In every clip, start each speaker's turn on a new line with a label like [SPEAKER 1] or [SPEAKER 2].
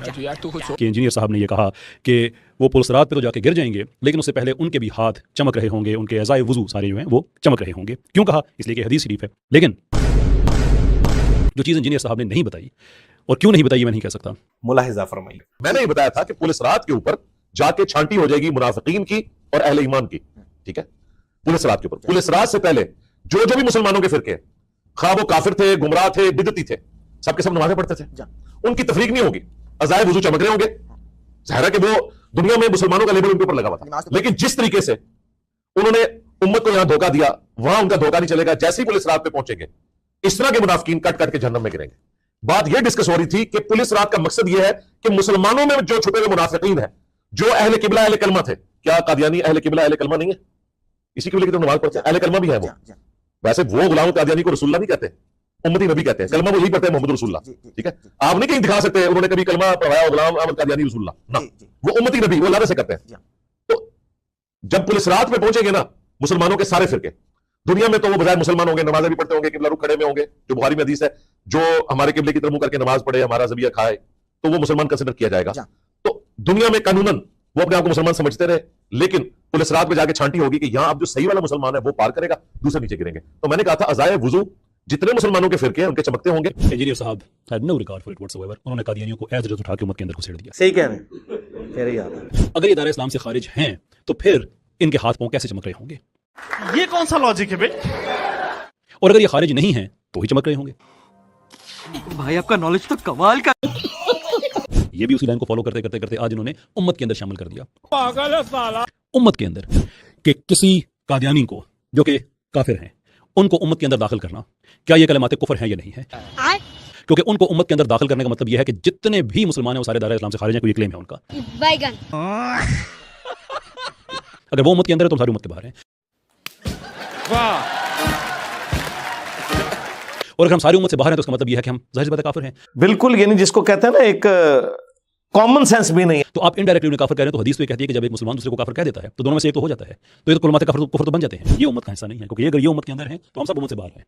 [SPEAKER 1] कि इंजीनियर साहब ने ये कहा कि वो पुलसरात पे तो जाके गिर जाएंगे, लेकिन उससे पहले उनके भी हाथ चमक रहे होंगे, उनके अज़ाए वुज़ू सारे जो हैं वो चमक रहे होंगे। क्यों कहा? इसलिए कि हदीस शरीफ है। लेकिन जो चीज़ इंजीनियर साहब ने नहीं बताई, और क्यों नहीं बताई मैं नहीं कह सकता।
[SPEAKER 2] मुलाहिजा फरमाइए।
[SPEAKER 3] मैंने ये बताया था कि पुलिस रात के ऊपर जाके छांटी हो जाएगी मुनाफिकीन की और अहले ईमान की, ठीक है? पुलिस रात के ऊपर, पुलिस रात से पहले जो जो भी मुसलमानों के फिरके, खा वो काफिर थे, गुमराह थे, बिदती थे, सबके सब नमाजें पढ़ते थे, उनकी तफरीक नहीं होगी, अज़ाए वुज़ू चमक रहे होंगे। ज़ाहिर है कि वो दुनिया में मुसलमानों का लेबल उनके ऊपर लगा हुआ था, लेकिन जिस तरीके से उन्होंने उम्मत को यहां धोखा दिया, वहां उनका धोखा नहीं चलेगा। जैसे ही पुलिस रात पे पहुंचेंगे, इस तरह के मुनाफिकीन कट कट के जहन्नम में गिरेंगे। बात यह डिस्कस हो रही थी कि पुलिस रात का मकसद यह है कि मुसलमानों में जो छुपे हुए मुनाफिकीन है, जो अहले किबला अहले कलमा थे, क्या कादियानी अहले किबला अहले कलमा नहीं है? इसी किबले की तो नमाज पढ़ते हैं, अहले कलमा भी है वो। वैसे वो गुलाम कादियानी को रसूलुल्लाह नहीं कहते, उम्मती नबी कहते हैं। कलमा वो यही पढ़ते हैं, मोहम्मद रसूलुल्लाह, ठीक है? आप नहीं कहीं दिखा सकते उन्होंने कभी कलमा पढ़ाया गुलाम अहमद कादियानी रसूलुल्लाह ना, वो उम्मती नबी, वो अल्लाह से करते हैं। तो जब पुलिस रात में पहुंचेंगे ना, मुसलमानों के सारे फिरके दुनिया में, तो वो बजाय मुसलमान होंगे, नमाज़ें भी पढ़ते होंगे, किबला रुख खड़े में होंगे, जो बुखारी में हदीस है, जो हमारे किबले की तरफ मुंह करके नमाज पढ़े, हमारा ज़बिया खाए, तो वो मुसलमान कंसिडर किया जाएगा। तो दुनिया में कानूनन वो अपने आप को मुसलमान समझते रहे, लेकिन पुलिस रात में जाके छांटी होगी कि यहां अब जो सही वाला मुसलमान है वो पार करेगा, दूसरे नीचे गिरेंगे। तो मैंने कहा था अज़ाए वुज़ू जितने मुसलमानों के फिरके हैं उनके चमकते होंगे।
[SPEAKER 1] इंजीनियर साहब had no regard for it whatsoever, उन्होंने कादियानियों को एज उठा के उम्मत के अंदर घुसेड़ दिया।
[SPEAKER 2] सही कह रहे हैं, कह रही है।
[SPEAKER 1] अगर ये दायरा इस्लाम से खारिज हैं, तो फिर इनके हाथ पांव कैसे चमक रहे होंगे?
[SPEAKER 4] ये कौन सा लॉजिक है भाई?
[SPEAKER 1] और अगर ये खारिज नहीं है तो ही चमक रहे होंगे।
[SPEAKER 5] भाई आपका नॉलेज तो कमाल का।
[SPEAKER 1] ये भी उसी लाइन को फॉलो करते करते करते आज इन्होंने उम्मत के अंदर शामिल कर दिया।
[SPEAKER 4] पागल है साला।
[SPEAKER 1] उम्मत के अंदर कि किसी कादियानी को जो कि काफिर हैं, उनको उम्मत के अंदर दाखिल करना, क्या ये कलमात कुफर हैं या नहीं है? क्योंकि उनको उम्मत के अंदर दाखिल करने का मतलब यह है कि जितने भी मुसलमान हैं वो सारे दायरा इस्लाम से खारिज हैं, कोई क्लेम है उनका। अगर वो उम्मत के अंदर है तो सारी उम्मत के बाहर हैं। और अगर हम सारी उम्मत से बाहर हैं तो उसका मतलब यह है कि हम जाहिर सी बात है काफिर हैं।
[SPEAKER 2] बिल्कुल, यानी जिसको कहते हैं ना, एक कॉमन सेंस भी नहीं है।
[SPEAKER 1] तो आप इनडायरेक्टली उन्हें काफिर कह रहे हैं, तो हदीस तो ये कहती है कि जब एक मुसलमान दूसरे को काफिर कह देता है तो दोनों में से एक तो हो जाता है, तो ये तो कुलमात कुफर तो बन जाते हैं। ये उम्मत का हिस्सा नहीं है, क्योंकि अगर ये उम्मत के अंदर है तो हम सब उम्मत से बाहर हैं।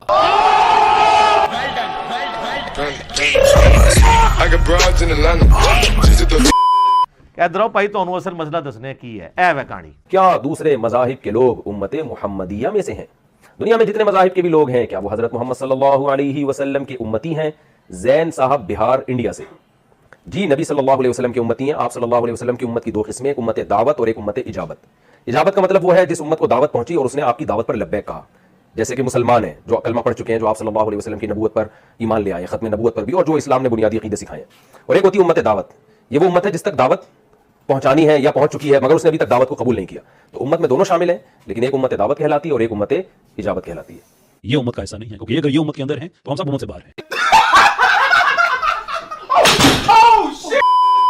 [SPEAKER 2] इधर भाई तो असल मसला दसने की है, ऐ वे कहानी।
[SPEAKER 6] क्या दूसरे मज़ाहिब के लोग उम्मत मुहम्मदिया में से हैं? दुनिया में जितने मज़ाहिब के भी लोग हैं, क्या वो हज़रत मोहम्मद सल्लल्लाहु अलैहि वसल्लम के उम्मती हैं? जैन साहब बिहार इंडिया से। जी, नबी सल्लल्लाहु अलैहि वसल्लम की उम्मती हैं। आप सल्लल्लाहु अलैहि वसल्लम की उम्मत की दो किस्में, एक उम्मत दावत और एक उम्मत इजाबत। इजाबत का मतलब वो है जिस उम्मत को दावत पहुंची और उसने आपकी दावत पर लब्बैक कहा, जैसे कि मुसलमान हैं जो कलमा पढ़ चुके हैं, जो आप सल्लल्लाहु अलैहि वसल्लम की नबूवत पर ईमान ले आए, खत्म नबूवत पर भी, और जो इस्लाम ने बुनियादी अकीदे सिखाए। और एक होती है उम्मत दावत। ये वो उम्मत है जिस तक दावत पहुंचानी है या पहुंच चुकी है, मगर उसने अभी तक दावत को कबूल नहीं किया। तो उम्मत में दोनों शामिल हैं, लेकिन एक उम्मत दावत कहलाती है और एक उम्मत इजाबत कहलाती है।
[SPEAKER 1] ये उम्मत का हिस्सा नहीं है, क्योंकि अगर ये उम्मत के अंदर है तो हम सब उम्मत से बाहर हैं।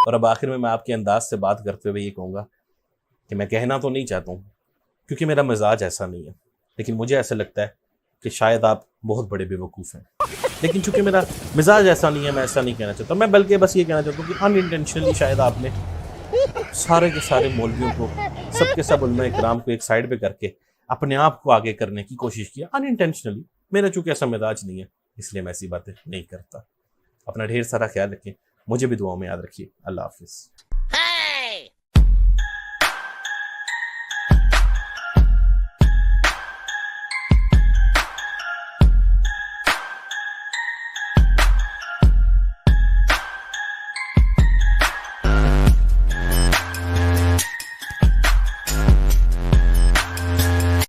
[SPEAKER 7] और अब आखिर में मैं आपके अंदाज से बात करते हुए ये कहूँगा कि मैं कहना तो नहीं चाहता हूँ, क्योंकि मेरा मिजाज ऐसा नहीं है, लेकिन मुझे ऐसा लगता है कि शायद आप बहुत बड़े बेवकूफ़ हैं। लेकिन चूंकि मेरा मिजाज ऐसा नहीं है, मैं ऐसा नहीं कहना चाहता। मैं बल्कि बस ये कहना चाहता हूँ कि अनइंटेंशनली शायद आपने सारे के सारे मौलवियों को, सबके सब उलमा इकराम को एक साइड पे करके अपने आप को आगे करने की कोशिश किया, अनइंटेंशनली। मेरा चूंकि ऐसा मिजाज नहीं है, इसलिए मैं ऐसी बातें नहीं करता। अपना ढेर सारा ख्याल रखें, मुझे भी दुआओं में याद रखिए। अल्लाह हाफिज़।